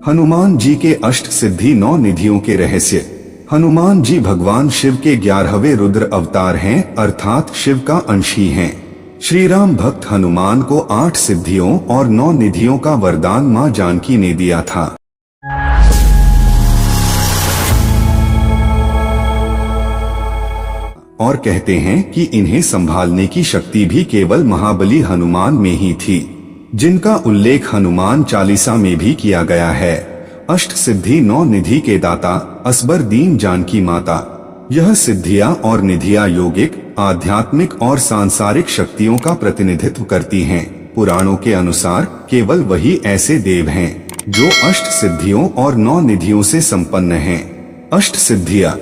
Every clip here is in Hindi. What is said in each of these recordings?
हनुमान जी के अष्ट सिद्धि 9 निधियों के रहस्य। हनुमान जी भगवान शिव के 11वें रुद्र अवतार हैं, अर्थात शिव का अंश ही हैं। श्री राम भक्त हनुमान को 8 सिद्धियों और 9 निधियों का वरदान मां जानकी ने दिया था। और कहते हैं कि इन्हें संभालने की शक्ति भी केवल महाबली हनुमान में ही थी, जिनका उल्लेख हनुमान चालीसा में भी किया गया है। अष्ट सिद्धि 9 निधि के दाता असबर दीन जानकी माता। यह सिद्धियां और निधियां यौगिक, आध्यात्मिक और सांसारिक शक्तियों का प्रतिनिधित्व करती हैं। पुराणों के अनुसार केवल वही ऐसे देव हैं जो अष्ट सिद्धियों और 9 निधियों से संपन्न हैं। अष्ट सिद्धियां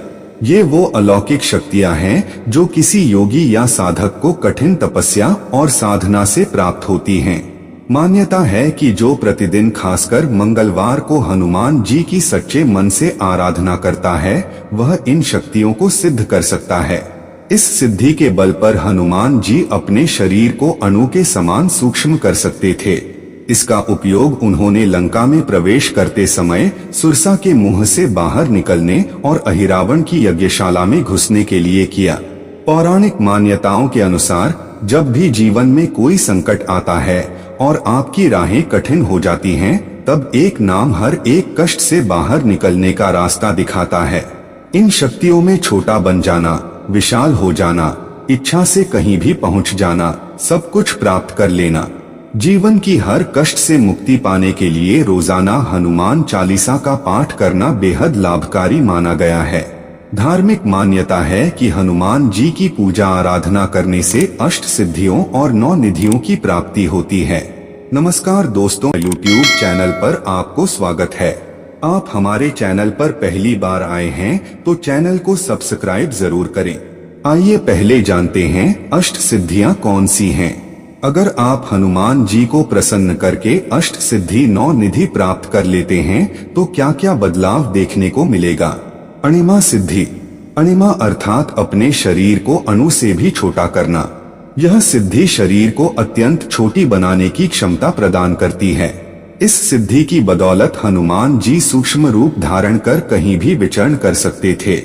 ये वो अलौकिक शक्तियां हैं जो किसी योगी या साधक को कठिन तपस्या और साधना से प्राप्त होती हैं। मान्यता है कि जो प्रतिदिन खासकर मंगलवार को हनुमान जी की सच्चे मन से आराधना करता है वह इन शक्तियों को सिद्ध कर सकता है। इस सिद्धि के बल पर हनुमान जी अपने शरीर को अणु के समान सूक्ष्म कर सकते थे। इसका उपयोग उन्होंने लंका में प्रवेश करते समय सुरसा के मुंह से बाहर निकलने और अहिरावण की यज्ञशाला में घुसने के लिए किया। पौराणिक मान्यताओं के अनुसार जब भी जीवन में कोई संकट आता है और आपकी राहें कठिन हो जाती हैं, तब एक नाम हर एक कष्ट से बाहर निकलने का रास्ता दिखाता है। इन शक्तियों में छोटा बन जाना, विशाल हो जाना, इच्छा से कहीं भी पहुंच जाना, सब कुछ प्राप्त कर लेना। जीवन की हर कष्ट से मुक्ति पाने के लिए रोजाना हनुमान चालीसा का पाठ करना बेहद लाभकारी माना गया है। धार्मिक मान्यता है कि हनुमान जी की पूजा आराधना करने से अष्ट सिद्धियों और 9 निधियों की प्राप्ति होती है। नमस्कार दोस्तों, YouTube चैनल पर आपको स्वागत है। आप हमारे चैनल पर पहली बार आए हैं तो चैनल को सब्सक्राइब जरूर करें। आइए पहले जानते हैं अष्ट सिद्धियां कौन सी हैं। अगर आप हनुमान जी को प्रसन्न करके अष्ट सिद्धि 9 निधि प्राप्त कर लेते हैं तो क्या क्या बदलाव देखने को मिलेगा। अणिमा सिद्धि। अणिमा अर्थात अपने शरीर को अणु से भी छोटा करना। यह सिद्धि शरीर को अत्यंत छोटी बनाने की क्षमता प्रदान करती है। इस सिद्धि की बदौलत हनुमान जी सूक्ष्म रूप धारण कर कहीं भी विचरण कर सकते थे।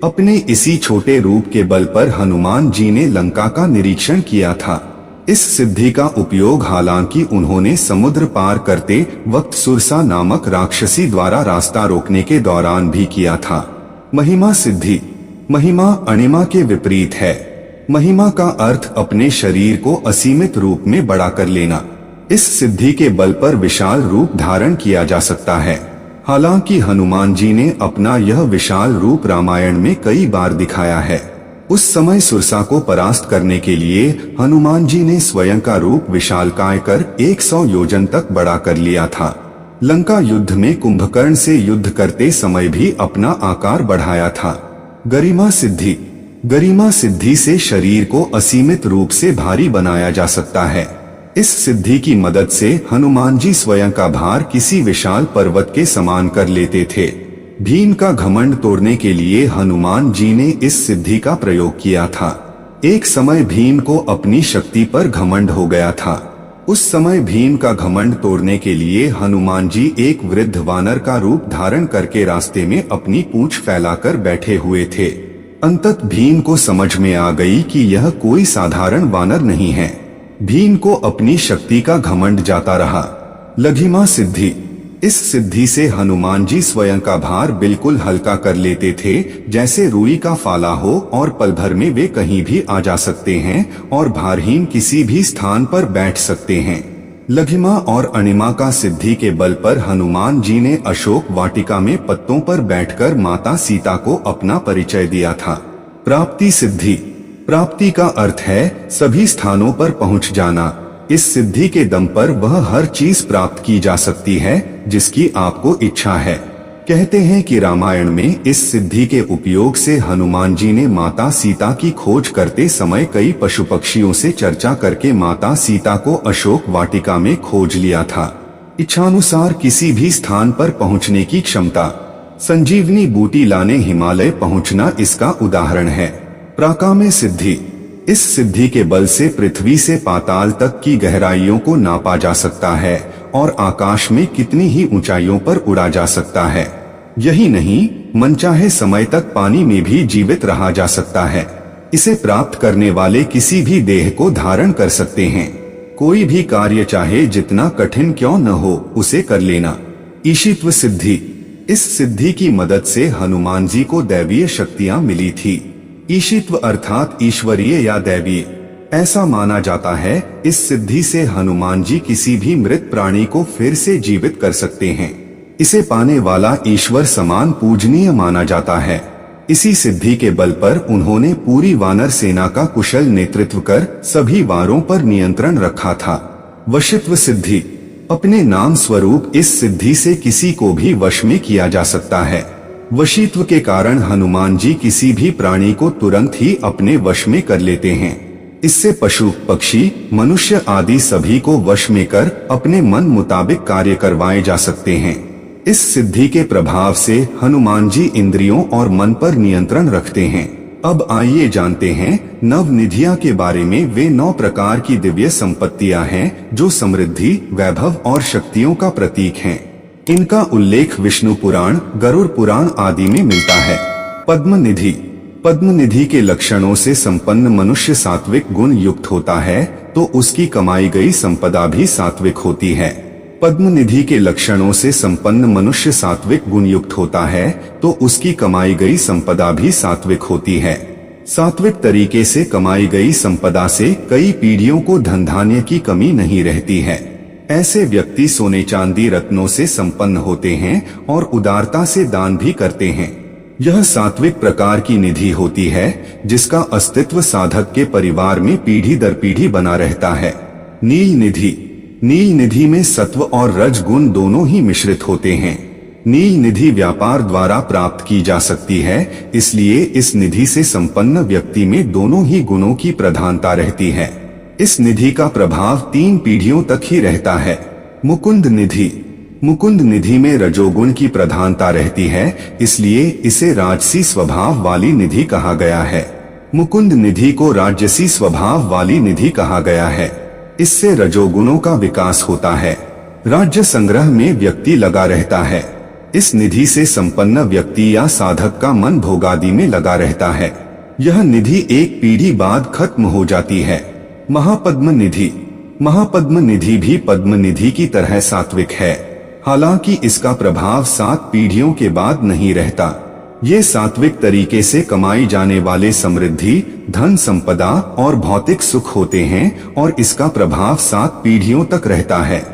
अपने इसी छोटे रूप के बल पर हनुमान जी ने लंका का निरीक्षण किया था। इस सिद्धि का उपयोग हालांकि उन्होंने समुद्र पार करते वक्त सुरसा नामक राक्षसी द्वारा रास्ता रोकने के दौरान भी किया था। महिमा सिद्धि। महिमा अणिमा के विपरीत है। महिमा का अर्थ अपने शरीर को असीमित रूप में बड़ा कर लेना। इस सिद्धि के बल पर विशाल रूप धारण किया जा सकता है। हालांकि हनुमान जी ने अपना यह विशाल रूप रामायण में कई बार दिखाया है। उस समय सुरसा को परास्त करने के लिए हनुमान जी ने स्वयं का रूप विशालकाय कर 100 योजन तक बड़ा कर लिया था। लंका युद्ध में कुंभकर्ण से युद्ध करते समय भी अपना आकार बढ़ाया था। गरिमा सिद्धि। गरिमा सिद्धि से शरीर को असीमित रूप से भारी बनाया जा सकता है। इस सिद्धि की मदद से हनुमान जी स्वयं का भार किसी विशाल पर्वत के समान कर लेते थे। भीम का घमंड तोड़ने के लिए हनुमान जी ने इस सिद्धि का प्रयोग किया था। एक समय भीम को अपनी शक्ति पर घमंड हो गया था। उस समय भीम का घमंड तोड़ने के लिए हनुमान जी एक वृद्ध वानर का रूप धारण करके रास्ते में अपनी पूंछ फैलाकर बैठे हुए थे। अंततः भीम को समझ में आ गई कि यह कोई साधारण वानर नहीं है। भीम को अपनी शक्ति का घमंड जाता रहा। लघिमा सिद्धि। इस सिद्धि से हनुमान जी स्वयं का भार बिल्कुल हल्का कर लेते थे, जैसे रुई का फाला हो, और पल भर में वे कहीं भी आ जा सकते हैं और भारहीन किसी भी स्थान पर बैठ सकते हैं। लघिमा और अणिमा का सिद्धि के बल पर हनुमान जी ने अशोक वाटिका में पत्तों पर बैठकर माता सीता को अपना परिचय दिया था। प्राप्ति सिद्धि। प्राप्ति का अर्थ है सभी स्थानों पर पहुंच जाना। इस सिद्धि के दम पर वह हर चीज प्राप्त की जा सकती है जिसकी आपको इच्छा है। कहते हैं कि रामायण में इस सिद्धि के उपयोग से हनुमान जी ने माता सीता की खोज करते समय कई पशु पक्षियों से चर्चा करके माता सीता को अशोक वाटिका में खोज लिया था। इच्छानुसार किसी भी स्थान पर पहुंचने की क्षमता। संजीवनी बूटी लाने हिमालय पहुंचना इसका उदाहरण है। प्राकाम्य सिद्धि। इस सिद्धि के बल से पृथ्वी से पाताल तक की गहराइयों को नापा जा सकता है और आकाश में कितनी ही ऊंचाइयों पर उड़ा जा सकता है। यही नहीं, मनचाहे समय तक पानी में भी जीवित रहा जा सकता है। इसे प्राप्त करने वाले किसी भी देह को धारण कर सकते हैं। कोई भी कार्य चाहे जितना कठिन क्यों न हो, उसे कर लेना। ईशित्व सिद्धि। इस सिद्धि की मदद से हनुमान जी को दैवीय शक्तियां मिली थी। ईशित्व अर्थात ईश्वरीय या दैवीय। ऐसा माना जाता है इस सिद्धि से हनुमान जी किसी भी मृत प्राणी को फिर से जीवित कर सकते हैं। इसे पाने वाला ईश्वर समान पूजनीय माना जाता है। इसी सिद्धि के बल पर उन्होंने पूरी वानर सेना का कुशल नेतृत्व कर सभी वारों पर नियंत्रण रखा था। वशित्व सिद्धि। अपने नाम स्वरूप इस सिद्धि से किसी को भी वश में किया जा सकता है। वशीत्व के कारण हनुमान जी किसी भी प्राणी को तुरंत ही अपने वश में कर लेते हैं। इससे पशु, पक्षी, मनुष्य आदि सभी को वश में कर अपने मन मुताबिक कार्य करवाए जा सकते हैं। इस सिद्धि के प्रभाव से हनुमान जी इंद्रियों और मन पर नियंत्रण रखते हैं। अब आइए जानते हैं नवनिधियां के बारे में। वे 9 प्रकार की दिव्य संपत्तियां हैं जो समृद्धि, वैभव और शक्तियों का प्रतीक हैं। इनका उल्लेख विष्णु पुराण, गरुड़ पुराण आदि में मिलता है। पद्म निधि। पद्म निधि के लक्षणों से संपन्न मनुष्य सात्विक गुण युक्त होता है तो उसकी कमाई गई संपदा भी सात्विक होती है। पद्म निधि के लक्षणों से संपन्न मनुष्य सात्विक गुण युक्त होता है तो उसकी कमाई गई संपदा भी सात्विक होती है। सात्विक तरीके से कमाई गई संपदा से कई पीढ़ियों को धन धान्य की कमी नहीं रहती है। ऐसे व्यक्ति सोने चांदी रत्नों से संपन्न होते हैं और उदारता से दान भी करते हैं। यह सात्विक प्रकार की निधि होती है जिसका अस्तित्व साधक के परिवार में पीढ़ी दर पीढ़ी बना रहता है। नील निधि। नील निधि में सत्व और रज गुण दोनों ही मिश्रित होते हैं। नील निधि व्यापार द्वारा प्राप्त की जा सकती है, इसलिए इस निधि से संपन्न व्यक्ति में दोनों ही गुणों की प्रधानता रहती है। इस निधि का प्रभाव 3 पीढ़ियों तक ही रहता है। मुकुंद निधि। मुकुंद निधि में रजोगुण की प्रधानता रहती है, इसलिए इसे राजसी स्वभाव वाली निधि कहा गया है। मुकुंद निधि को राजसी स्वभाव वाली निधि कहा गया है। इससे रजोगुणों का विकास होता है। राज्य संग्रह में व्यक्ति लगा रहता है। इस निधि से संपन्न व्यक्ति या साधक का मन भोगादि में लगा रहता है। यह निधि एक पीढ़ी बाद खत्म हो जाती है। महापद्म निधि। महापद्म निधि भी पद्म निधि की तरह सात्विक है, हालांकि इसका प्रभाव 7 पीढ़ियों के बाद नहीं रहता। ये सात्विक तरीके से कमाई जाने वाले समृद्धि, धन संपदा और भौतिक सुख होते हैं और इसका प्रभाव 7 पीढ़ियों तक रहता है।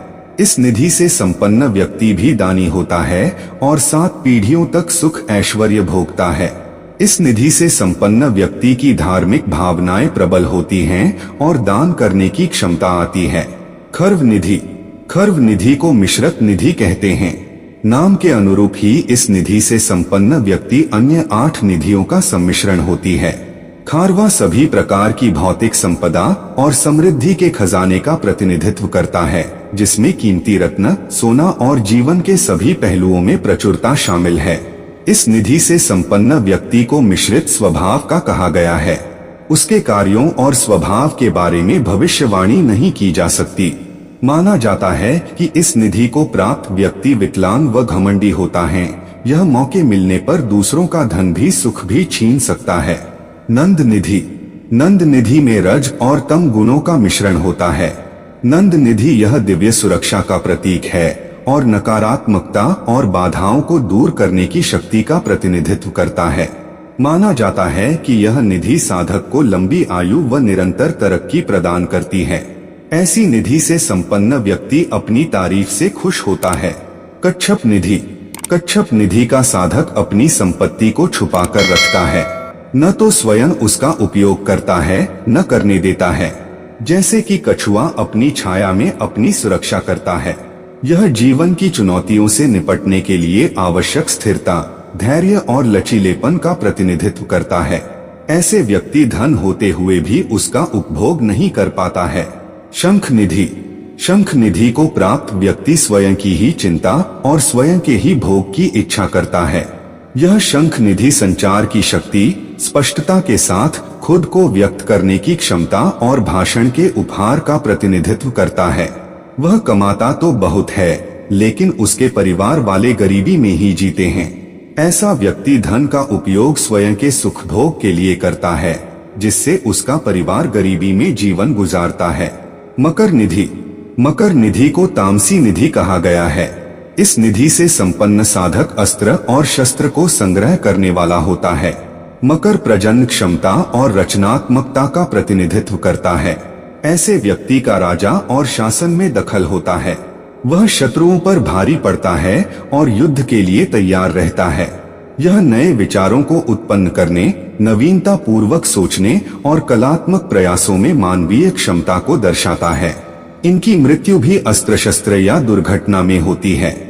इस निधि से संपन्न व्यक्ति भी दानी होता है और 7 पीढ़ियों तक सुख ऐश्वर्य भोगता है। इस निधि से संपन्न व्यक्ति की धार्मिक भावनाएं प्रबल होती हैं और दान करने की क्षमता आती है। खर्व निधि। खर्व निधि को मिश्रक निधि कहते हैं। नाम के अनुरूप ही इस निधि से संपन्न व्यक्ति अन्य 8 निधियों का सम्मिश्रण होती है। खारवा सभी प्रकार की भौतिक संपदा और समृद्धि के खजाने का प्रतिनिधित्व करता है, जिसमें कीमती रत्न, सोना और जीवन के सभी पहलुओं में प्रचुरता शामिल है। इस निधि से संपन्न व्यक्ति को मिश्रित स्वभाव का कहा गया है। उसके कार्यों और स्वभाव के बारे में भविष्यवाणी नहीं की जा सकती। माना जाता है कि इस निधि को प्राप्त व्यक्ति विकलांग व घमंडी होता है। यह मौके मिलने पर दूसरों का धन भी सुख भी छीन सकता है। नंद निधि। नंद निधि में रज और तम गुणों का मिश्रण होता है। नंद निधि यह दिव्य सुरक्षा का प्रतीक है और नकारात्मकता और बाधाओं को दूर करने की शक्ति का प्रतिनिधित्व करता है। माना जाता है कि यह निधि साधक को लंबी आयु व निरंतर तरक्की प्रदान करती है। ऐसी निधि से संपन्न व्यक्ति अपनी तारीफ से खुश होता है। कच्छप निधि। कच्छप निधि का साधक अपनी संपत्ति को छुपा कर रखता है, न तो स्वयं उसका उपयोग करता है न करने देता है। जैसे कि कछुआ अपनी छाया में अपनी सुरक्षा करता है। यह जीवन की चुनौतियों से निपटने के लिए आवश्यक स्थिरता, धैर्य और लचीलेपन का प्रतिनिधित्व करता है। ऐसे व्यक्ति धन होते हुए भी उसका उपभोग नहीं कर पाता है। शंख निधि। शंख निधि को प्राप्त व्यक्ति स्वयं की ही चिंता और स्वयं के ही भोग की इच्छा करता है। यह शंख निधि संचार की शक्ति, स्पष्टता के साथ खुद को व्यक्त करने की क्षमता और भाषण के उपहार का प्रतिनिधित्व करता है। वह कमाता तो बहुत है, लेकिन उसके परिवार वाले गरीबी में ही जीते हैं। ऐसा व्यक्ति धन का उपयोग स्वयं के सुख भोग के लिए करता है, जिससे उसका परिवार गरीबी में जीवन गुजारता है। मकर निधि। मकर निधि को तामसी निधि कहा गया है। इस निधि से संपन्न साधक अस्त्र और शस्त्र को संग्रह करने वाला होता है। मकर प्रजनन क्षमता और रचनात्मकता का प्रतिनिधित्व करता है। ऐसे व्यक्ति का राजा और शासन में दखल होता है। वह शत्रुओं पर भारी पड़ता है और युद्ध के लिए तैयार रहता है। यह नए विचारों को उत्पन्न करने, नवीनता पूर्वक सोचने और कलात्मक प्रयासों में मानवीय क्षमता को दर्शाता है। इनकी मृत्यु भी अस्त्र शस्त्र या दुर्घटना में होती है।